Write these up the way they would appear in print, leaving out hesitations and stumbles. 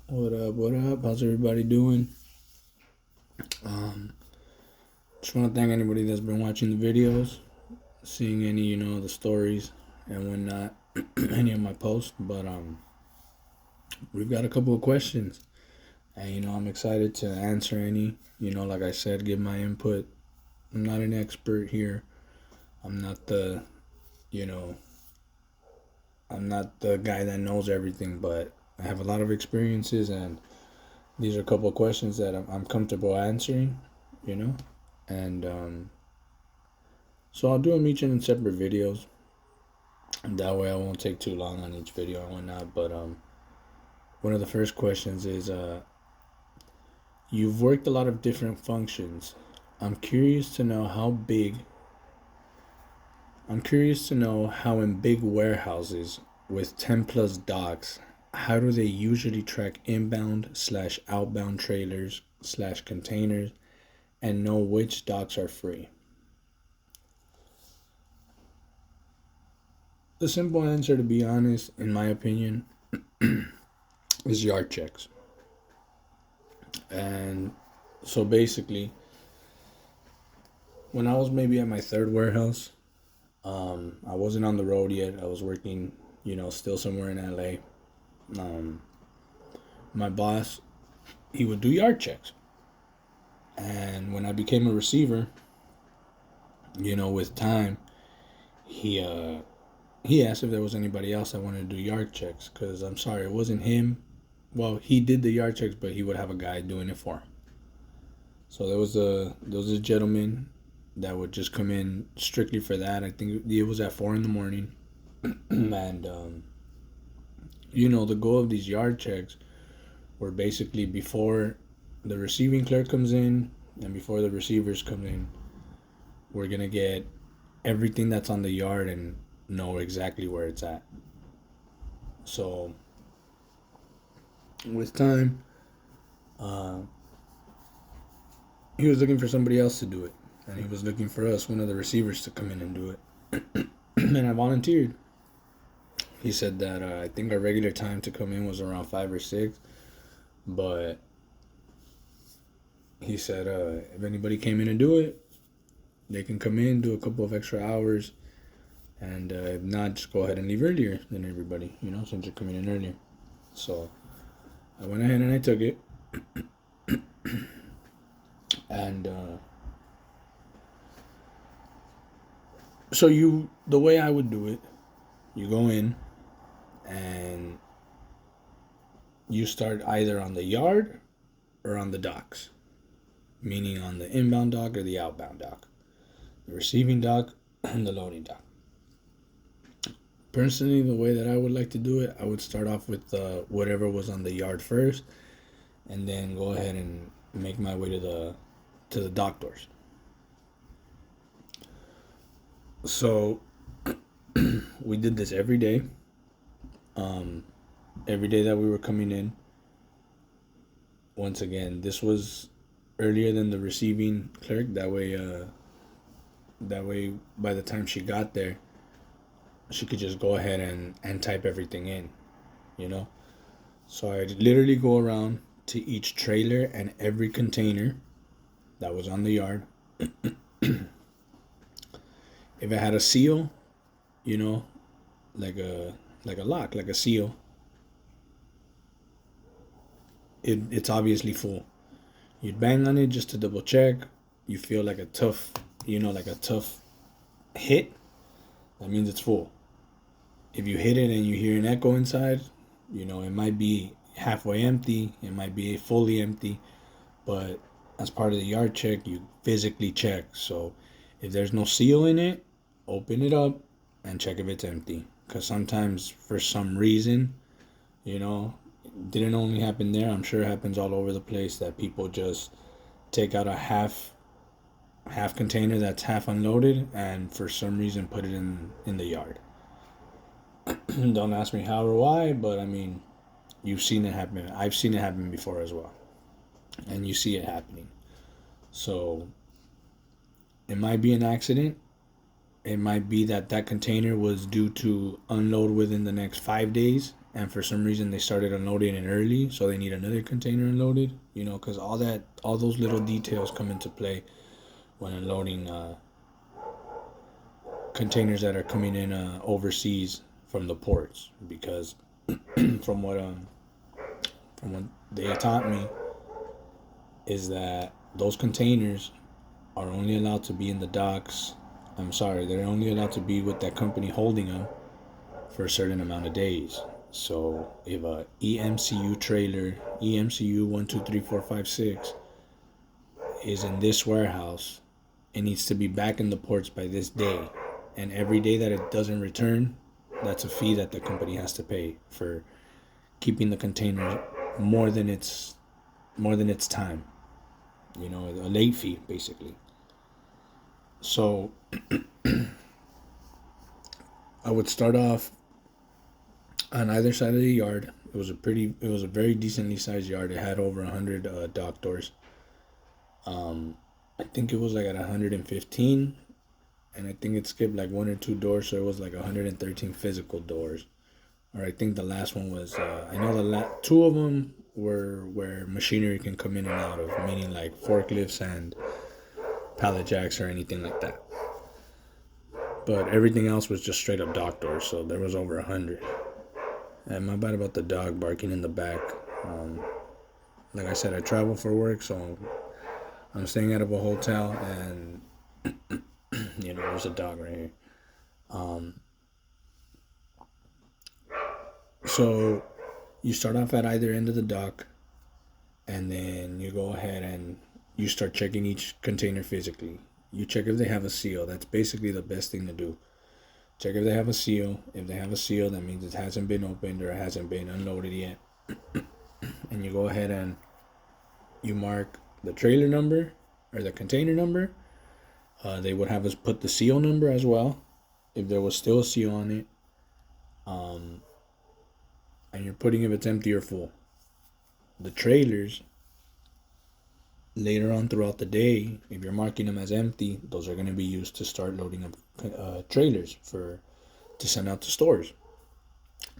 What up? What up? How's everybody doing? Um, just want to thank anybody that's been watching the videos, seeing any, the stories and whatnot, any of my posts. But we've got a couple of questions, and I'm excited to answer any. Like I said, give my input. I'm not an expert here. I'm not the, you know, I'm not the guy that knows everything, but I have a lot of experiences, and these are a couple of questions that I'm comfortable answering. You know, and So I'll do them each in separate videos. And that way I won't take too long on each video and whatnot. But one of the first questions is you've worked a lot of different functions. I'm curious to know how big. I'm curious to know how in big warehouses with 10 plus docks, how do they usually track inbound slash outbound trailers slash containers and know which docks are free? The simple answer, to be honest, in my opinion, is yard checks. And so basically, when I was maybe at my third warehouse, I wasn't on the road yet. I was working, still somewhere in LA. Um, my boss, he would do yard checks. And when I became a receiver, with time, he he asked if there was anybody else that wanted to do yard checks. Cause I'm sorry, it wasn't him. Well, he did the yard checks, but he would have a guy doing it for him. So there was a gentleman that would just come in strictly for that. I think it was at 4 in the morning, and the goal of these yard checks were basically before the receiving clerk comes in and before the receivers come in, we're gonna get everything that's on the yard and know exactly where it's at. So with time, uh, he was looking for somebody else to do it, and he was looking for us, one of the receivers, to come in and do it. And I volunteered. He said that I think our regular time to come in was around 5 or 6, but he said if anybody came in and do it, they can come in, do a couple of extra hours, and if not, just go ahead and leave earlier than everybody, since you're coming in earlier. So I went ahead and I took it, and so the way I would do it, you go in and you start either on the yard or on the docks, meaning on the inbound dock or the outbound dock, the receiving dock and the loading dock. Personally, the way that I would like to do it, I would start off with whatever was on the yard first, and then go ahead and make my way to the dock doors. So we did this every day. Every day that we were coming in. Once again, this was earlier than the receiving clerk. That way, by the time she got there, she could just go ahead and type everything in. So I'd literally go around to each trailer and every container that was on the yard. If it had a seal, you know, like a lock, like a seal, it's obviously full. You'd bang on it just to double check. You feel like a tough, like a tough hit. That means it's full. If you hit it and you hear an echo inside, it might be halfway empty, it might be fully empty, but as part of the yard check, you physically check. So if there's no seal in it, open it up and check if it's empty. Because sometimes, for some reason, it didn't only happen there. I'm sure it happens all over the place that people just take out a half container that's half unloaded and for some reason put it in the yard. Don't ask me how or why, but I mean, you've seen it happen. I've seen it happen before as well, and you see it happening. So it might be an accident. It might be that container was due to unload within the next 5 days, and for some reason they started unloading it early, so they need another container unloaded. Because all those little details come into play when unloading containers that are coming in overseas from the ports. Because from what they taught me is that those containers are only allowed to be in the docks. I'm sorry, they're only allowed to be with that company holding them for a certain amount of days. So if a EMCU trailer, EMCU 12345 is in this warehouse, it needs to be back in the ports by this day. And every day that it doesn't return, that's a fee that the company has to pay for keeping the container more than its time. A late fee basically. So I would start off on either side of the yard. It was a very decently sized yard. It had over 100 dock doors. I think it was like at 115, and I think it skipped like one or two doors, so it was like 113 physical doors. Or I think the last one was I know two of them were where machinery can come in and out of, meaning like forklifts and pallet jacks or anything like that. But everything else was just straight up dock doors, so there was over 100. And my bad about the dog barking in the back. Like I said, I travel for work, so I'm staying out of a hotel, and there's a dog right here. So you start off at either end of the dock, and then you go ahead and you start checking each container physically. You check if they have a seal. That's basically the best thing to do. Check if they have a seal. If they have a seal, that means it hasn't been opened or it hasn't been unloaded yet. And you go ahead and you mark the trailer number or the container number. They would have us put the seal number as well, if there was still a seal on it. And you're putting if it's empty or full. The trailers, later on throughout the day, if you're marking them as empty, those are going to be used to start loading up trailers to send out to stores.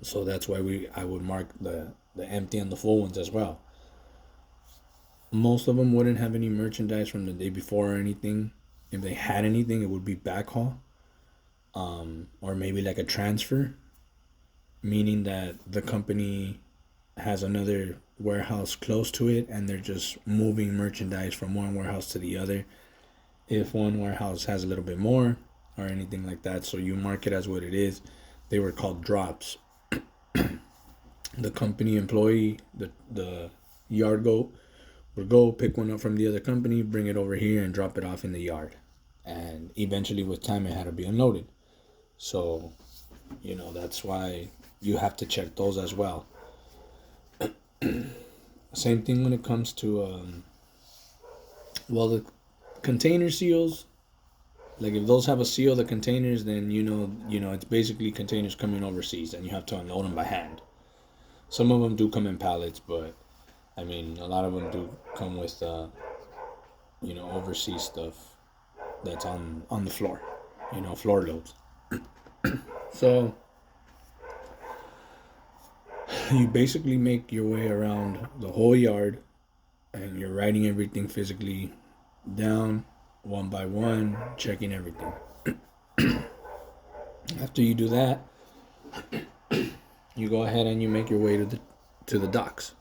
So that's why I would mark the empty and the full ones as well. Most of them wouldn't have any merchandise from the day before or anything. If they had anything, it would be backhaul, or maybe like a transfer, meaning that the company has another warehouse close to it and they're just moving merchandise from one warehouse to the other. If one warehouse has a little bit more or anything like that, so you mark it as what it is. They were called drops. The company employee, the yard goat, would go pick one up from the other company, bring it over here and drop it off in the yard. And eventually with time it had to be unloaded. So that's why you have to check those as well. Same thing when it comes to the container seals. Like if those have a seal, the containers, then it's basically containers coming overseas and you have to unload them by hand. Some of them do come in pallets, but I mean a lot of them do come with overseas stuff that's on the floor, floor loads. So you basically make your way around the whole yard and you're writing everything physically down one by one, checking everything. After you do that, you go ahead and you make your way to the docks.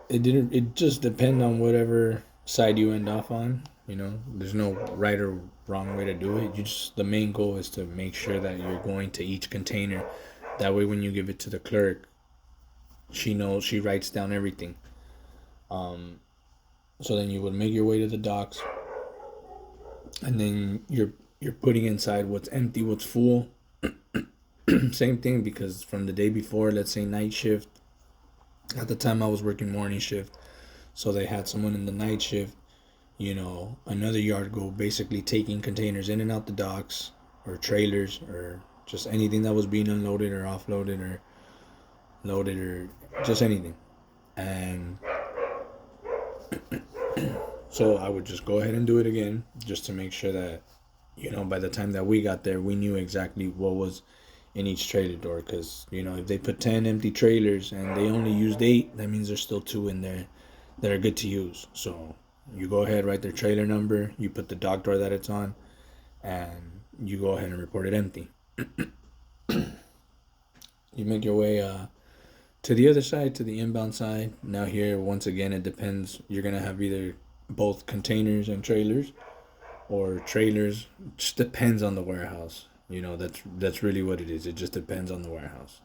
It just depends on whatever side you end off on. There's no right or wrong way to do it. The main goal is to make sure that you're going to each container. That way when you give it to the clerk, she knows, she writes down everything. So then you would make your way to the docks, and then you're putting inside what's empty, what's full. Same thing, because from the day before, let's say night shift, at the time I was working morning shift, so they had someone in the night shift, another yard go basically taking containers in and out the docks or trailers or just anything that was being unloaded or offloaded or loaded or just anything. And so I would just go ahead and do it again just to make sure that by the time that we got there, we knew exactly what was in each trailer door, because if they put 10 empty trailers and they only used 8, that means there's still 2 in there that are good to use. So you go ahead, write their trailer number, you put the dock door that it's on, and you go ahead and report it empty. You make your way to the other side, to the inbound side. Now here, once again, it depends. You're gonna have either both containers and trailers, or trailers. It just depends on the warehouse. That's really what it is. It just depends on the warehouse.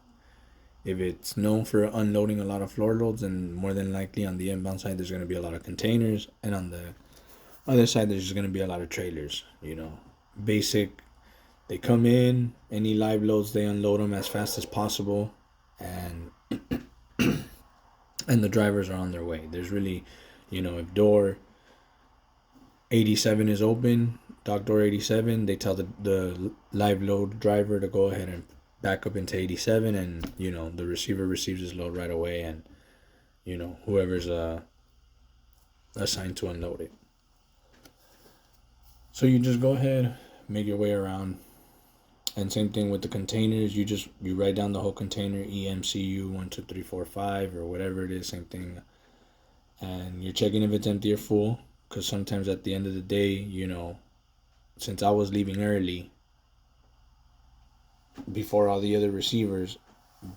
If it's known for unloading a lot of floor loads, then more than likely on the inbound side there's gonna be a lot of containers, and on the other side there's just gonna be a lot of trailers. Basic. They come in, any live loads, they unload them as fast as possible, and and the drivers are on their way. There's really, if door 87 is open, dock door 87, they tell the live load driver to go ahead and back up into 87, and the receiver receives his load right away, and whoever's assigned to unload it. So you just go ahead, make your way around. And same thing with the containers. You write down the whole container, EMCU 12345 or whatever it is, same thing. And you're checking if it's empty or full, because sometimes at the end of the day, since I was leaving early before all the other receivers,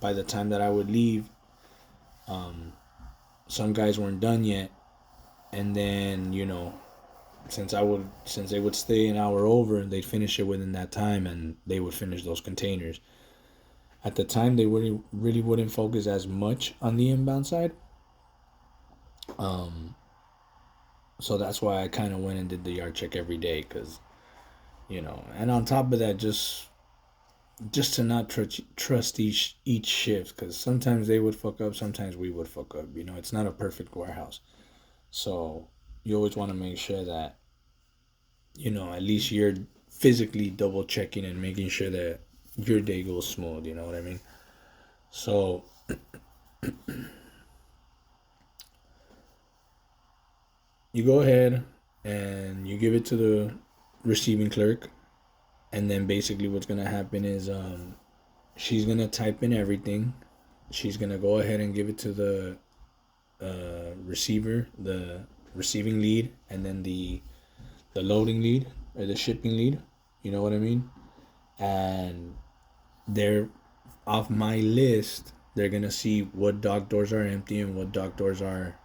by the time that I would leave, some guys weren't done yet, and then since they would stay an hour over, they'd finish it within that time, and they would finish those containers. At the time, they really wouldn't focus as much on the inbound side. So that's why I kind of went and did the yard check every day, because and on top of that, just to not trust each shift, because sometimes they would fuck up, sometimes we would fuck up. It's not a perfect warehouse, so you always want to make sure that at least you're physically double checking and making sure that your day goes smooth. You know what I mean? So you go ahead and you give it to the receiving clerk, and then basically what's gonna happen is she's gonna type in everything. She's gonna go ahead and give it to the receiver, the receiving lead, and then the loading lead, or the shipping lead. You know what I mean? And they're off my list. They're gonna see what dock doors are empty and what dock doors are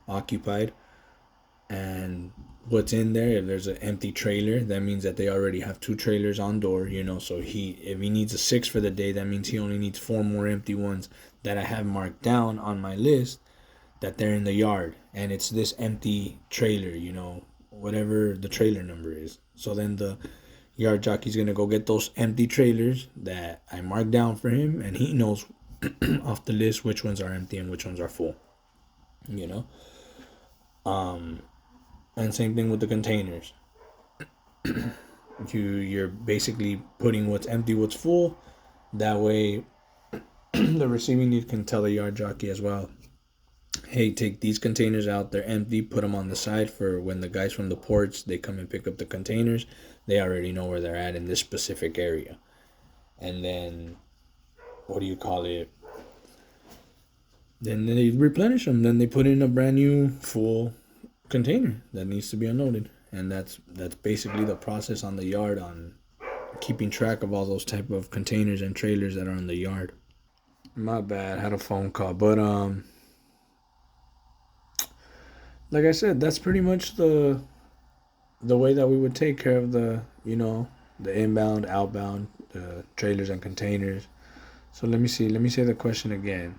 occupied, and what's in there. If there's an empty trailer, that means that they already have 2 trailers on door. So if he needs a 6 for the day, that means he only needs 4 more empty ones that I have marked down on my list, that they're in the yard, and it's this empty trailer, whatever the trailer number is. So then the yard jockey's gonna go get those empty trailers that I marked down for him, and he knows off the list which ones are empty and which ones are full. And same thing with the containers. You're basically putting what's empty, what's full. That way, the receiving lead can tell the yard jockey as well, hey, take these containers out, they're empty, put them on the side for when the guys from the ports, they come and pick up the containers, they already know where they're at in this specific area. And then, then they replenish them, then they put in a brand new full container that needs to be unloaded. And that's basically the process on the yard, on keeping track of all those type of containers and trailers that are in the yard. My bad, had a phone call. But like I said, that's pretty much the way that we would take care of the inbound, outbound, the trailers and containers. So let me say the question again.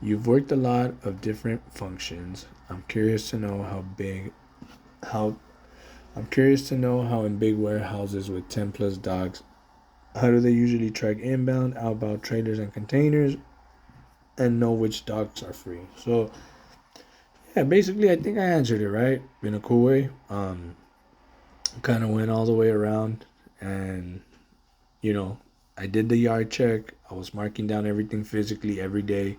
You've worked a lot of different functions. I'm curious to know how in big warehouses with 10 plus docks, how do they usually track inbound, outbound trailers and containers, and know which docks are free? So yeah, basically I think I answered it right in a cool way. Kind of went all the way around, and I did the yard check. I was marking down everything physically every day,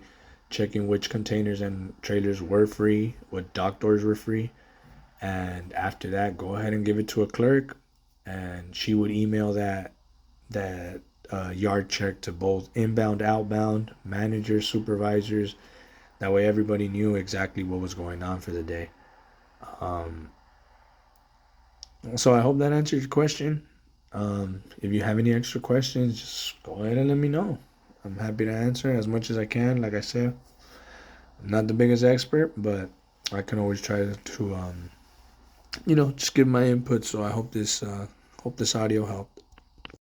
checking which containers and trailers were free, what dock doors were free. And after that, go ahead and give it to a clerk, and she would email that yard check to both inbound, outbound, managers, supervisors. That way everybody knew exactly what was going on for the day. Um, so I hope that answers your question. If you have any extra questions, just go ahead and let me know. I'm happy to answer as much as I can. Like I said, I'm not the biggest expert, but I can always try to just give my input. So I hope this audio helped.